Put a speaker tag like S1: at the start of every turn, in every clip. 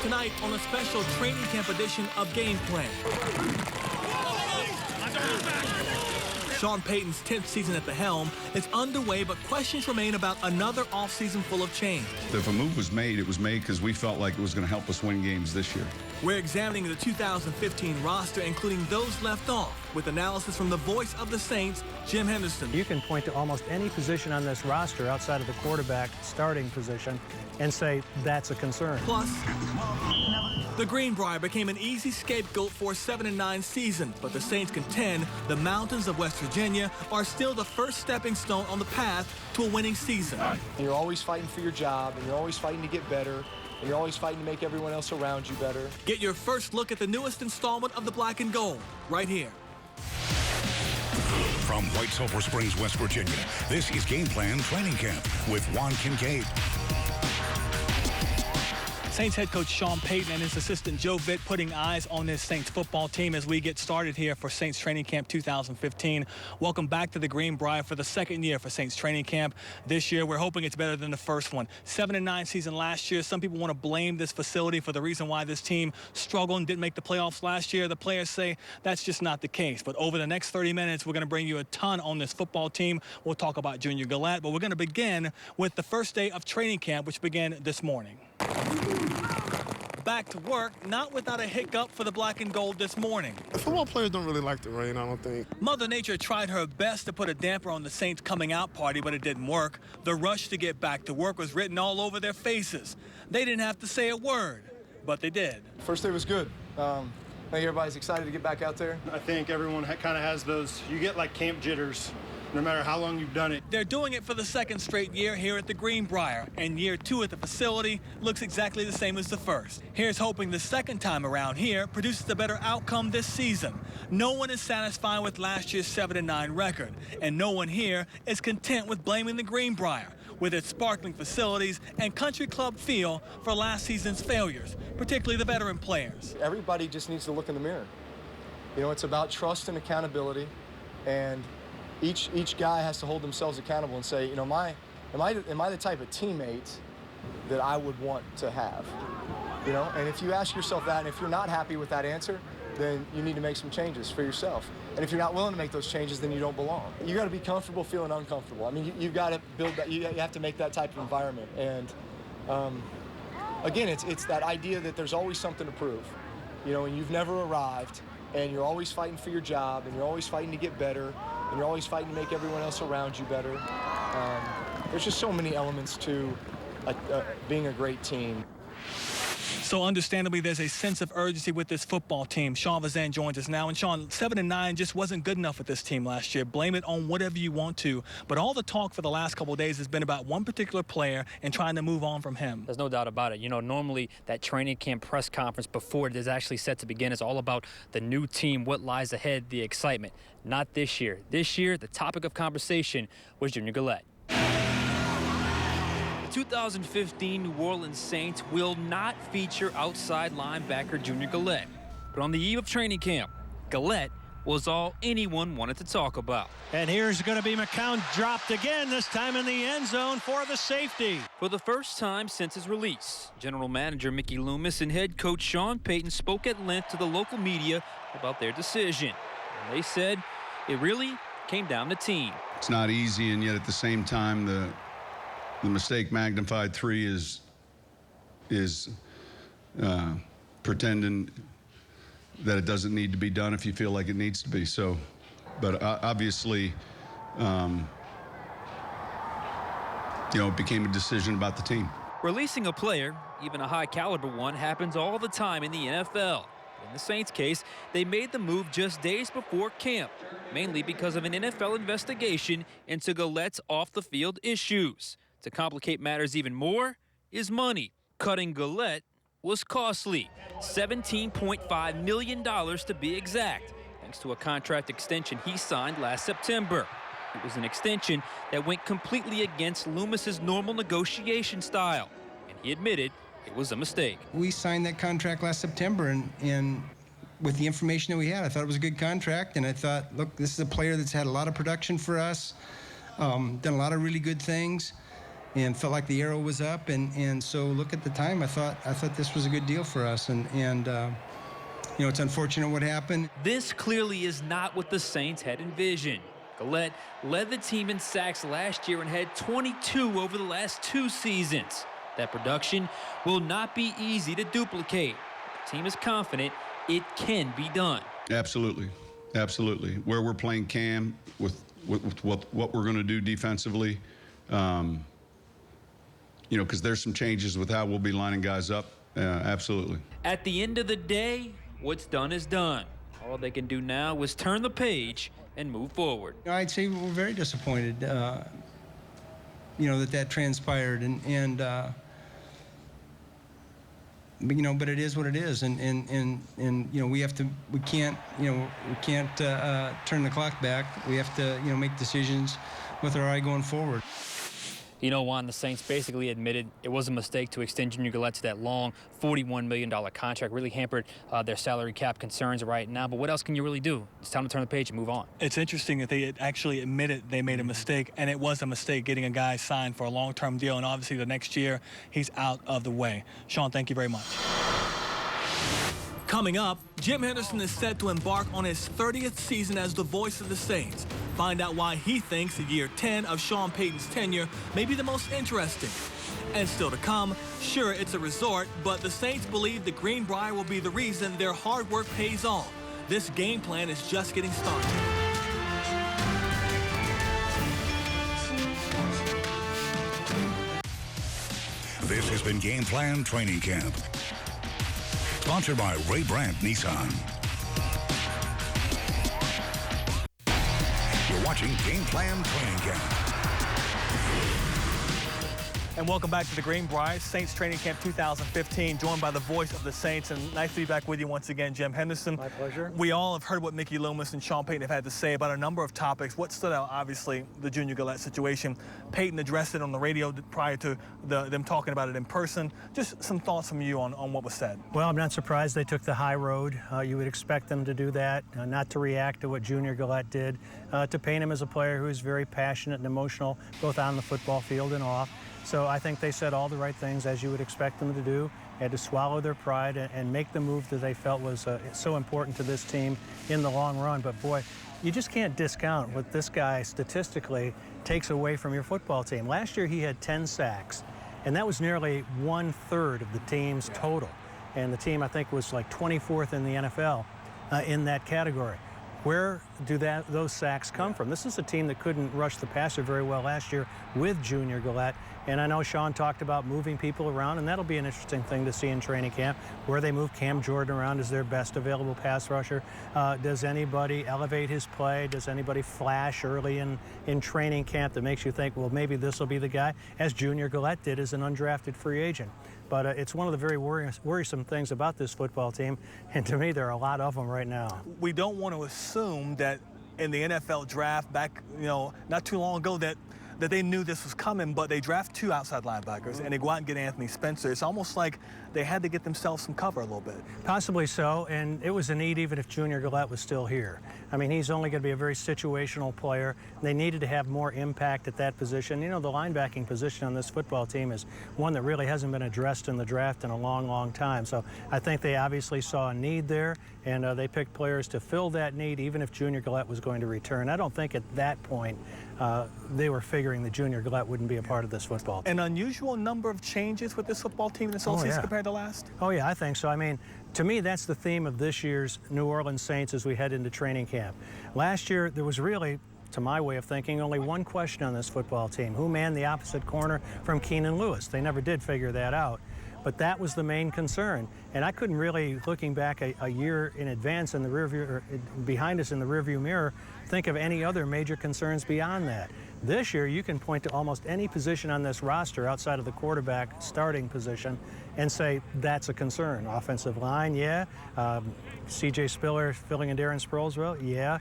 S1: tonight on a special training camp edition of Game Plan. Sean Payton's 10th season at the helm is underway, but questions remain about another offseason full of change.
S2: If a move was made, it was made because we felt like it was going to help us win games this year.
S1: We're examining the 2015 roster, including those left off, with analysis from the voice of the Saints, Jim Henderson.
S3: You can point to almost any position on this roster outside of the quarterback starting position and say that's a concern.
S1: Plus, the Greenbrier became an easy scapegoat for a 7-9 season, but the Saints contend the mountains of West Virginia are still the first stepping stone on the path to a winning season.
S4: You're always fighting for your job, and you're always fighting to get better, and you're always fighting to make everyone else around you better.
S1: Get your first look at the newest installment of the Black and Gold right here.
S5: From White Sulphur Springs, West Virginia, this is Game Plan Training Camp with Juan Kincaid.
S1: Saints head coach Sean Payton and his assistant Joe Vitt putting eyes on this Saints football team as we get started here for Saints Training Camp 2015. Welcome back to the Greenbrier for the second year for Saints Training Camp. This year, we're hoping it's better than the first one. 7-9 season last year. Some people want to blame this facility for the reason why this team struggled and didn't make the playoffs last year. The players say that's just not the case. But over the next 30 minutes, we're going to bring you a ton on this football team. We'll talk about Junior Galette, but we're going to begin with the first day of training camp, which began this morning. Back to work, not without a hiccup for the Black and Gold this morning.
S6: The football players don't really like the rain, I don't think.
S1: Mother Nature tried her best to put a damper on the Saints' coming out party, but it didn't work. The rush to get back to work was written all over their faces. They didn't have to say a word, but they did.
S4: First day was good. I think everybody's excited to get back out there.
S7: I think everyone kind of has those, you get like camp jitters, no matter how long you've done it.
S1: They're doing it for the second straight year here at the Greenbrier, and year 2 at the facility looks exactly the same as the first. Here's hoping the second time around here produces a better outcome this season. No one is satisfied with last year's 7-9 record, and no one here is content with blaming the Greenbrier, with its sparkling facilities and country club feel for last season's failures, particularly the veteran players.
S4: Everybody just needs to look in the mirror. You know, it's about trust and accountability, and each guy has to hold themselves accountable and say, you know, am I the type of teammate that I would want to have? You know, and if you ask yourself that, and if you're not happy with that answer, then you need to make some changes for yourself. And if you're not willing to make those changes, then you don't belong. You got to be comfortable feeling uncomfortable. I mean, you've got to build that. You have to make that type of environment. And again, it's that idea that there's always something to prove. You know, and you've never arrived, and you're always fighting for your job, and you're always fighting to get better, and you're always fighting to make everyone else around you better. There's just so many elements to being a great team.
S1: So understandably, there's a sense of urgency with this football team. Sean Vazan joins us now. And Sean, 7-9 just wasn't good enough with this team last year. Blame it on whatever you want to. But all the talk for the last couple of days has been about one particular player and trying to move on from him.
S8: There's no doubt about it. You know, normally that training camp press conference before it is actually set to begin is all about the new team, what lies ahead, the excitement. Not this year. This year, the topic of conversation was Junior Galette. 2015 New Orleans Saints will not feature outside linebacker Junior Galette. But on the eve of training camp, Galette was all anyone wanted to talk about.
S3: And here's going to be McCown dropped again, this time in the end zone for the safety.
S8: For the first time since his release, General Manager Mickey Loomis and head coach Sean Payton spoke at length to the local media about their decision. And they said it really came down to team.
S2: It's not easy, and yet at the same time, the mistake magnified 3 is pretending that it doesn't need to be done if you feel like it needs to be. So, but obviously, you know, it became a decision about the team.
S8: Releasing a player, even a high-caliber one, happens all the time in the NFL. In the Saints' case, they made the move just days before camp, mainly because of an NFL investigation into Galette's off-the-field issues. To complicate matters even more is money. Cutting Galette was costly, $17.5 million to be exact, thanks to a contract extension he signed last September. It was an extension that went completely against Loomis's normal negotiation style, and he admitted it was a mistake.
S9: We signed that contract last September, and with the information that we had, I thought it was a good contract, and I thought, look, this is a player that's had a lot of production for us, done a lot of really good things. felt like the arrow was up. And so look at the time. I thought this was a good deal for us. And you know, it's unfortunate what happened.
S8: This clearly is not what the Saints had envisioned. Galette led the team in sacks last year and had 22 over the last 2 seasons. That production will not be easy to duplicate. The team is confident it can be done.
S2: Absolutely. Absolutely. Where we're playing Cam with what we're going to do defensively, you know, because there's some changes with how we'll be lining guys up. Absolutely.
S8: At the end of the day, what's done is done. All they can do now is turn the page and move forward.
S9: I'd say we're very disappointed, you know, that transpired, but, you know, but it is what it is, and you know, we can't turn the clock back. We have to, you know, make decisions with our eye going forward.
S8: You know, Juan, the Saints basically admitted it was a mistake to extend Junior Galette to that long $41 million contract. Really hampered their salary cap concerns right now. But what else can you really do? It's time to turn the page and move on.
S1: It's interesting that they actually admitted they made a mistake, and it was a mistake getting a guy signed for a long-term deal. And obviously the next year, he's out of the way. Sean, thank you very much. Coming up, Jim Henderson is set to embark on his 30th season as the voice of the Saints. Find out why he thinks the year 10 of Sean Payton's tenure may be the most interesting. And still to come, sure, it's a resort, but the Saints believe the Greenbrier will be the reason their hard work pays off. This game plan is just getting started.
S5: This has been Game Plan Training Camp. Sponsored by Ray Brandt Nissan. You're watching Game Plan Training Camp.
S1: And welcome back to the Greenbrier Saints Training Camp 2015, joined by the voice of the Saints. And nice to be back with you once again, Jim Henderson.
S3: My pleasure.
S1: We all have heard what Mickey Loomis and Sean Payton have had to say about a number of topics. What stood out, obviously, the Junior Galette situation. Payton addressed it on the radio prior to them talking about it in person. Just some thoughts from you on what was said.
S3: Well, I'm not surprised they took the high road. You would expect them to do that, not to react to what Junior Galette did, to paint him as a player who is very passionate and emotional, both on the football field and off. So I think they said all the right things, as you would expect them to do. They had to swallow their pride and make the move that they felt was so important to this team in the long run. But boy, you just can't discount what this guy statistically takes away from your football team. Last year he had 10 sacks, and that was nearly 1/3 of the team's total. And the team, I think, was like 24th in the NFL in that category. Where do those sacks come from? This is a team that couldn't rush the passer very well last year with Junior Galette. And I know Sean talked about moving people around, and that'll be an interesting thing to see in training camp, where they move Cam Jordan around as their best available pass rusher. Does anybody elevate his play? Does anybody flash early in training camp that makes you think, well, maybe this will be the guy, as Junior Galette did as an undrafted free agent? But it's one of the very worrisome things about this football team, and to me, there are a lot of them right now.
S1: We don't want to assume that in the NFL draft back, you know, not too long ago that they knew this was coming, but they draft 2 outside linebackers and they go out and get Anthony Spencer. It's almost like they had to get themselves some cover a little bit.
S3: Possibly so, and it was a need even if Junior Galette was still here. I mean, he's only going to be a very situational player. They needed to have more impact at that position. You know, the linebacking position on this football team is one that really hasn't been addressed in the draft in a long, long time. So I think they obviously saw a need there, and they picked players to fill that need, even if Junior Galette was going to return. I don't think at that point they were figuring that Junior Galette wouldn't be a part of this football team.
S1: An unusual number of changes with this football team in this whole season compared to last?
S3: Oh, yeah, I think so. I mean, to me, that's the theme of this year's New Orleans Saints as we head into training camp. Last year, there was really, to my way of thinking, only one question on this football team: who manned the opposite corner from Keenan Lewis? They never did figure that out. But that was the main concern. And I couldn't really, looking back a year in advance in the rearview, or behind us in the rearview mirror, think of any other major concerns beyond that. This year, you can point to almost any position on this roster outside of the quarterback starting position and say that's a concern. Offensive line, yeah. C.J. Spiller filling in Darren Sproles' role, yeah.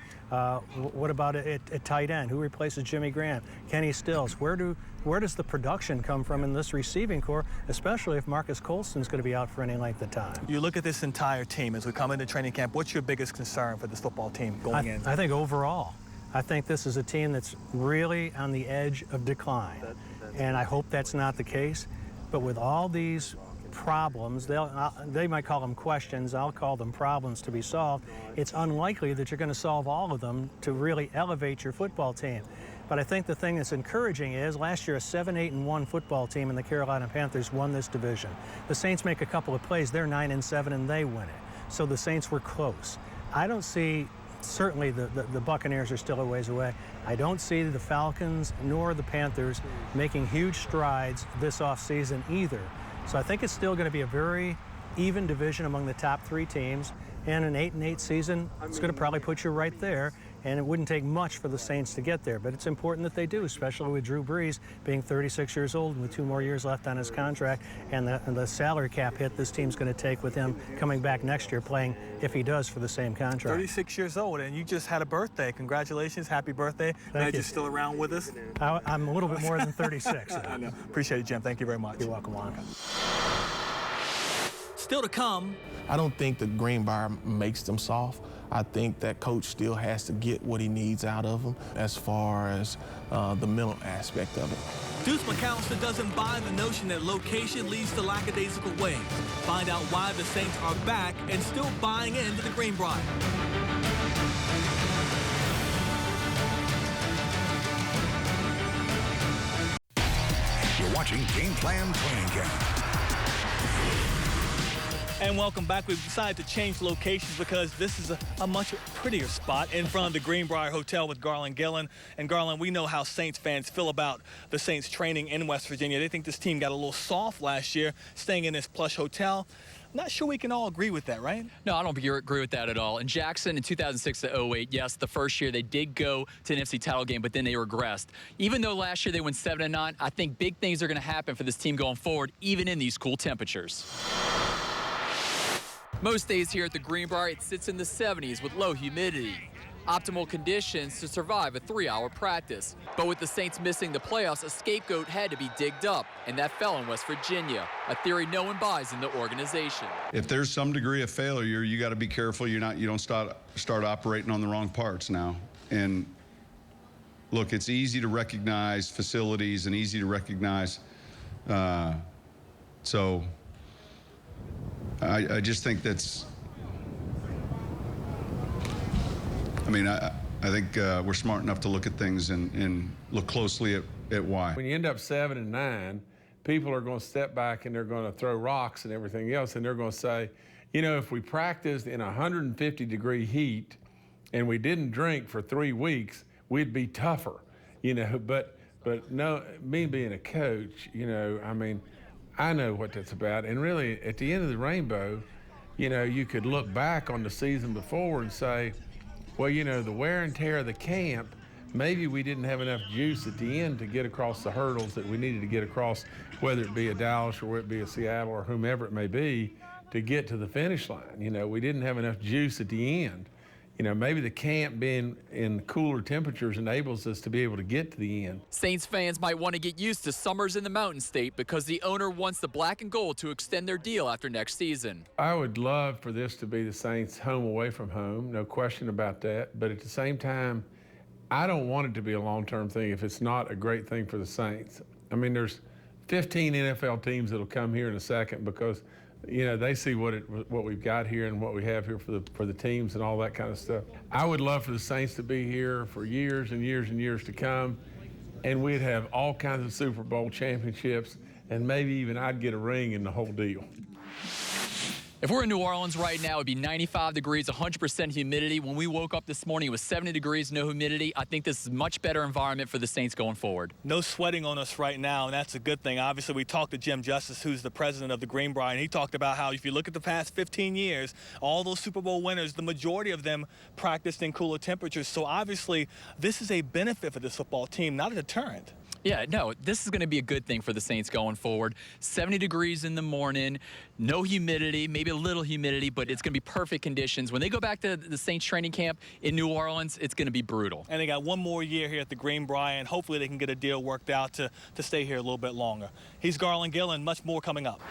S3: What about at tight end? Who replaces Jimmy Graham? Kenny Stills. Where does the production come from in this receiving core, especially if Marcus Colston's going to be out for any length of time?
S1: You look at this entire team as we come into training camp. What's your biggest concern for this football team going in?
S3: I think overall, I think this is a team that's really on the edge of decline. and I hope that's not the case. But with all these problems, they might call them questions, I'll call them problems to be solved, it's unlikely that you're going to solve all of them to really elevate your football team. But I think the thing that's encouraging is last year a 7-8-1 football team in the Carolina Panthers won this division. The Saints make a couple of plays, they're 9-7 and they win it. So the Saints were close. I don't see, certainly the Buccaneers are still a ways away. I don't see the Falcons nor the Panthers making huge strides this offseason either. So I think it's still going to be a very even division among the top 3 teams. And an 8-8 season, it's going to probably put you right there. And it wouldn't take much for the Saints to get there. But it's important that they do, especially with Drew Brees being 36 years old and with 2 more years left on his contract and the salary cap hit this team's going to take with him coming back next year playing, if he does, for the same contract.
S1: 36 years old, and you just had a birthday. Congratulations. Happy birthday. Glad you're still around with us.
S3: I'm a little bit more than 36.
S1: I know. Appreciate it, Jim. Thank you very much.
S3: You're welcome, Juan.
S1: Still to come.
S10: I don't think the Greenbrier makes them soft. I think that coach still has to get what he needs out of them as far as the mental aspect of it.
S1: Deuce McAllister doesn't buy the notion that location leads to lackadaisical ways. Find out why the Saints are back and still buying into the Greenbrier.
S5: You're watching Game Plan Training Camp.
S1: And welcome back. We've decided to change locations because this is a much prettier spot in front of the Greenbrier Hotel with Garland Gillen. And Garland, we know how Saints fans feel about the Saints training in West Virginia. They think this team got a little soft last year, staying in this plush hotel. Not sure we can all agree with that, right?
S11: No, I don't agree with that at all. In Jackson in 2006 to 08, yes, the first year they did go to an NFC title game, but then they regressed. Even though last year they went 7-9, I think big things are going to happen for this team going forward, even in these cool temperatures. Most days here at the Greenbrier, it sits in the 70s with low humidity. Optimal conditions to survive a 3-hour practice. But with the Saints missing the playoffs, a scapegoat had to be digged up, and that fell in West Virginia, a theory no one buys in the organization.
S2: If there's some degree of failure, you got to be careful you don't start operating on the wrong parts now. And look, it's easy to recognize facilities and easy to recognize. So I just think that's. I mean, I think we're smart enough to look at things and look closely at why.
S12: When you end up 7-9, people are going to step back and they're going to throw rocks and everything else, and they're going to say, you know, if we practiced in 150-degree heat and we didn't drink for 3 weeks, we'd be tougher, you know. But no, me being a coach, you know, I mean, I know what that's about. And really, at the end of the rainbow, you know, you could look back on the season before and say, well, you know, the wear and tear of the camp, maybe we didn't have enough juice at the end to get across the hurdles that we needed to get across, whether it be a Dallas or whether it be a Seattle or whomever it may be, to get to the finish line. You know, we didn't have enough juice at the end. You know, maybe the camp being in cooler temperatures enables us to be able to get to the end.
S11: Saints fans might want to get used to summers in the Mountain State because the owner wants the black and gold to extend their deal after next season.
S12: I would love for this to be the Saints' home away from home, no question about that. But at the same time, I don't want it to be a long-term thing if it's not a great thing for the Saints. I mean, there's 15 NFL teams that'll come here in a second because, you know, they see what we've got here and what we have here for the teams and all that kind of stuff. I would love for the Saints to be here for years and years and years to come, and we'd have all kinds of Super Bowl championships, and maybe even I'd get a ring in the whole deal.
S11: If we're in New Orleans right now, it'd be 95 degrees, 100% humidity. When we woke up this morning, it was 70 degrees, no humidity. I think this is a much better environment for the Saints going forward.
S1: No sweating on us right now, and that's a good thing. Obviously, we talked to Jim Justice, who's the president of the Greenbrier, and he talked about how if you look at the past 15 years, all those Super Bowl winners, the majority of them practiced in cooler temperatures. So obviously, this is a benefit for this football team, not a deterrent.
S11: Yeah, no, this is going to be a good thing for the Saints going forward. 70 degrees in the morning, no humidity, maybe a little humidity, but it's going to be perfect conditions. When they go back to the Saints training camp in New Orleans, it's going to be brutal.
S1: And they got one more year here at the Greenbrier, and hopefully they can get a deal worked out to stay here a little bit longer. He's Garland Gillen, much more coming up.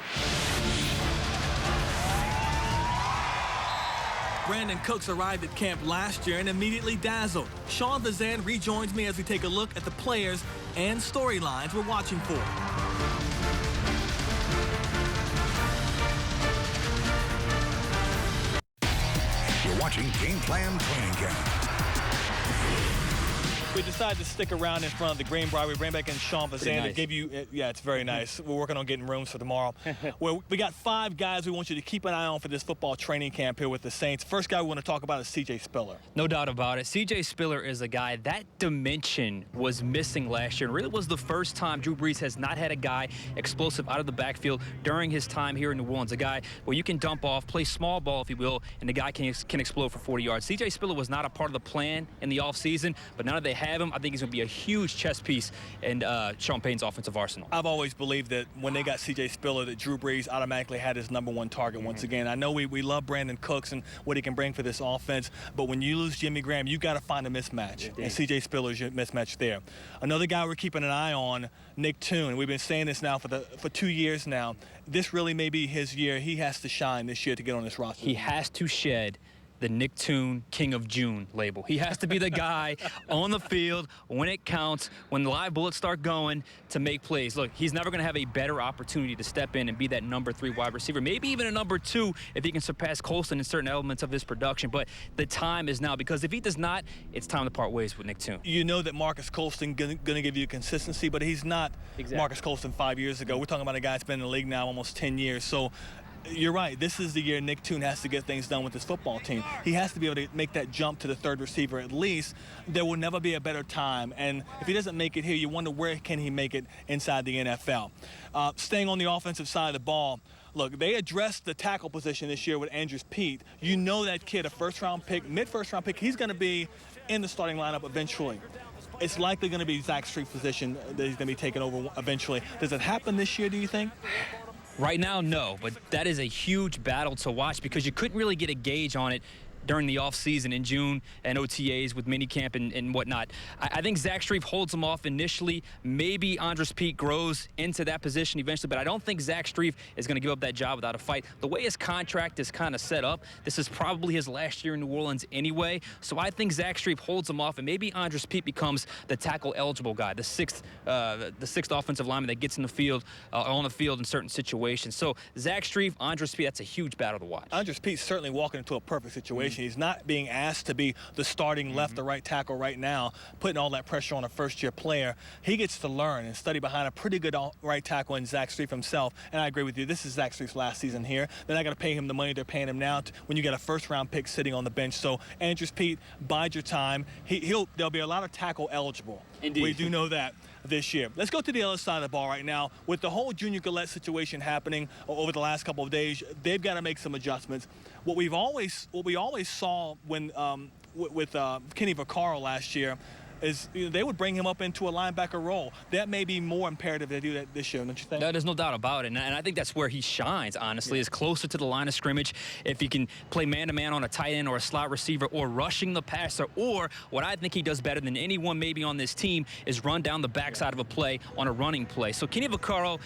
S1: Brandon Cooks arrived at camp last year and immediately dazzled. Sean Vazan rejoins me as we take a look at the players and storylines we're watching for.
S5: You're watching Game Plan Training Camp.
S1: We decided to stick around in front of the Greenbrier. We bring back in Sean Vazan to give you, yeah, it's very nice. We're working on getting rooms for tomorrow. Well, we got 5 guys we want you to keep an eye on for this football training camp here with the Saints. First guy we want to talk about is C.J. Spiller.
S8: No doubt about it. C.J. Spiller is a guy, that dimension was missing last year. And really was the first time Drew Brees has not had a guy explosive out of the backfield during his time here in New Orleans. A guy where you can dump off, play small ball, if you will, and the guy can explode for 40 yards. C.J. Spiller was not a part of the plan in the offseason, but now that they have him, I think he's going to be a huge chess piece in Sean Payton's offensive arsenal.
S1: I've always believed that when they got C.J. Spiller, that Drew Brees automatically had his #1 target once again. I know we love Brandon Cooks and what he can bring for this offense, but when you lose Jimmy Graham, you got to find a mismatch, and C.J. Spiller's your mismatch there. Another guy we're keeping an eye on, Nick Toon. We've been saying this now for 2 years now. This really may be his year. He has to shine this year to get on this roster.
S8: He has to shed the Nick Toon King of June label. He has to be the guy on the field when it counts, when the live bullets start going, to make plays. Look, he's never going to have a better opportunity to step in and be that #3 wide receiver, maybe even a #2 if he can surpass Colston in certain elements of his production. But the time is now, because if he does not, it's time to part ways with Nick Toon.
S1: You know that Marcus Colston going to give you consistency, but he's not Marcus Colston 5 years ago. We're talking about a guy that's been in the league now almost 10 years. So you're right. This is the year Nick Toon has to get things done with this football team. He has to be able to make that jump to the 3rd receiver at least. There will never be a better time. And if he doesn't make it here, you wonder where can he make it inside the NFL. Staying on the offensive side of the ball, look, they addressed the tackle position this year with Andrews Pete. You know that kid, a first-round pick, mid-first-round pick, he's going to be in the starting lineup eventually. It's likely going to be Zach Strief's position that he's going to be taking over eventually. Does it happen this year, do you think?
S8: Right now, no, but that is a huge battle to watch because you couldn't really get a gauge on it during the offseason in June and OTAs with minicamp and whatnot. I think Zach Strief holds him off initially. Maybe Andres Pete grows into that position eventually, but I don't think Zach Strief is going to give up that job without a fight. The way his contract is kind of set up, this is probably his last year in New Orleans anyway, so I think Zach Strief holds him off, and maybe Andres Pete becomes the tackle-eligible guy, the sixth offensive lineman that gets in the field, on the field in certain situations. So Zach Strief, Andres Pete, that's a huge battle to watch.
S1: Andres Pete's certainly walking into a perfect situation. He's not being asked to be the starting left or right tackle right now, putting all that pressure on a first-year player. He gets to learn and study behind a pretty good right tackle in Zach Strief himself. And I agree with you. This is Zach Strief's last season here. They're not going to pay him the money they're paying him now when you get a first-round pick sitting on the bench. So Andres Pete, bide your time. There'll be a lot of tackle eligible.
S8: Indeed.
S1: We do know that this year. Let's go to the other side of the ball right now. With the whole Junior Gillette situation happening over the last couple of days, they've got to make some adjustments. What we always saw when with Kenny Vaccaro last year is they would bring him up into a linebacker role. That may be more imperative they do that this year, don't you think?
S8: No, there's no doubt about it, and I think that's where he shines, honestly, is closer to the line of scrimmage. If he can play man-to-man on a tight end or a slot receiver or rushing the passer, or what I think he does better than anyone maybe on this team is run down the backside of a play on a running play. So Kenny Vaccaro,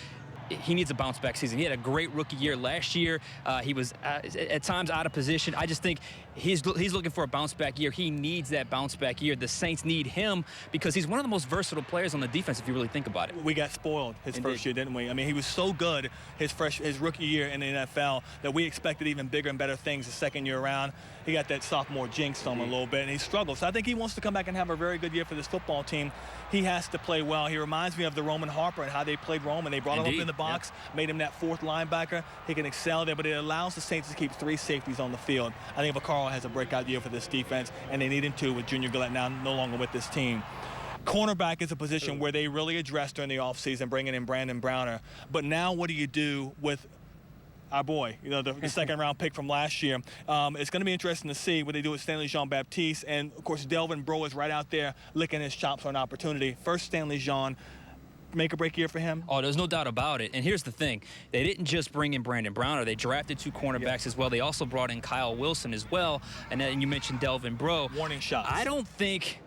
S8: he needs a bounce-back season. He had a great rookie year last year. He was at times out of position. I just think he's looking for a bounce-back year. He needs that bounce-back year. The Saints need him because he's one of the most versatile players on the defense if you really think about it.
S1: We got spoiled his first year, didn't we? I mean, he was so good his rookie year in the NFL that we expected even bigger and better things the second year around. He got that sophomore jinx on him a little bit, and he struggled. So I think he wants to come back and have a very good year for this football team. He has to play well. He reminds me of the Roman Harper and how they played Roman. They brought him up in the box, made him that 4th linebacker. He can excel there, but it allows the Saints to keep 3 safeties on the field. I think Vaccaro has a breakout year for this defense, and they need him to with Junior Gillette now no longer with this team. Cornerback is a position where they really addressed during the offseason, bringing in Brandon Browner. But now what do you do with our boy, the second-round pick from last year? It's going to be interesting to see what they do with Stanley Jean-Baptiste. And, of course, Delvin Breaux is right out there licking his chops for an opportunity. First, Stanley Jean, make-or-break year for him?
S8: Oh, there's no doubt about it. And here's the thing. They didn't just bring in Brandon Browner. They drafted 2 cornerbacks as well. They also brought in Kyle Wilson as well. And then you mentioned Delvin Breaux.
S1: Warning shots.
S8: I don't think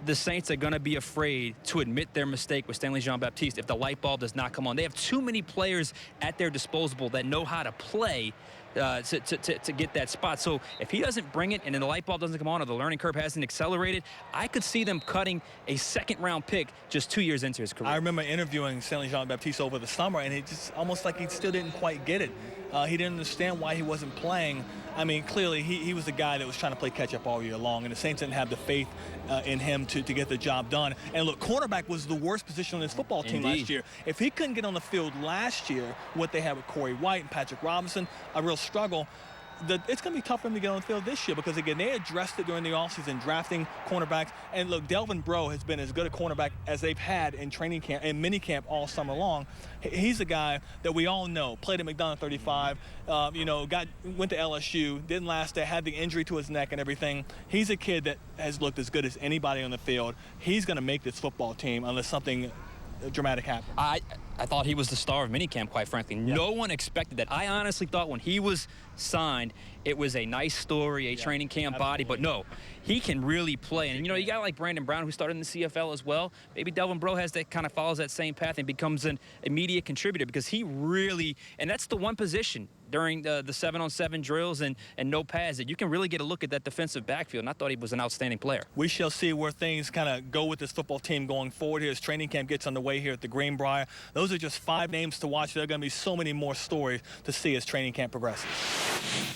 S8: the Saints are going to be afraid to admit their mistake with Stanley Jean-Baptiste if the light bulb does not come on. They have too many players at their disposal that know how to play to get that spot. So if he doesn't bring it and then the light bulb doesn't come on or the learning curve hasn't accelerated, I could see them cutting a second-round pick just 2 years into his career.
S1: I remember interviewing Stanley Jean-Baptiste over the summer, and it just almost like he still didn't quite get it. He didn't understand why he wasn't playing. I mean, clearly he was the guy that was trying to play catch-up all year long, and the Saints didn't have the faith in him to get the job done. And look, cornerback was the worst position on this football team last year. If he couldn't get on the field last year, what they had with Corey White and Patrick Robinson, a real struggle. It's going to be tough for him to get on the field this year because, again, they addressed it during the offseason, drafting cornerbacks. And, look, Delvin Breaux has been as good a cornerback as they've had in training camp and minicamp all summer long. He's a guy that we all know, played at McDonald 35, went to LSU, didn't last there, had the injury to his neck and everything. He's a kid that has looked as good as anybody on the field. He's going to make this football team unless something dramatic happens.
S8: I thought he was the star of minicamp, quite frankly. Yep. No one expected that. I honestly thought when he was signed, it was a nice story, a training camp body, but no, he can really play. And, you got like Brandon Brown, who started in the CFL as well. Maybe Delvin Breaux has that kind of follows that same path and becomes an immediate contributor because he really, and that's the one position during the 7-on-7 drills and no pads that you can really get a look at that defensive backfield, and I thought he was an outstanding player.
S1: We shall see where things kind of go with this football team going forward here as training camp gets underway here at the Greenbrier. Those are just 5 names to watch. There are going to be so many more stories to see as training camp progresses.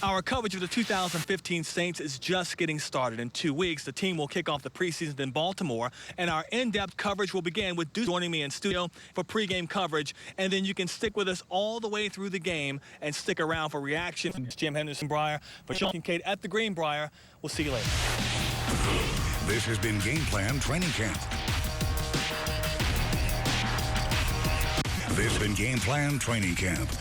S1: Our coverage of the 2015 Saints is just getting started. In 2 weeks, the team will kick off the preseason in Baltimore, and our in-depth coverage will begin with Deuce joining me in studio for pregame coverage, and then you can stick with us all the way through the game and stick around for reaction. Jim Henderson Breyer for Sean Kincaid at the Greenbrier. We'll see you later.
S5: This has been Game Plan Training Camp. This has been Game Plan Training Camp.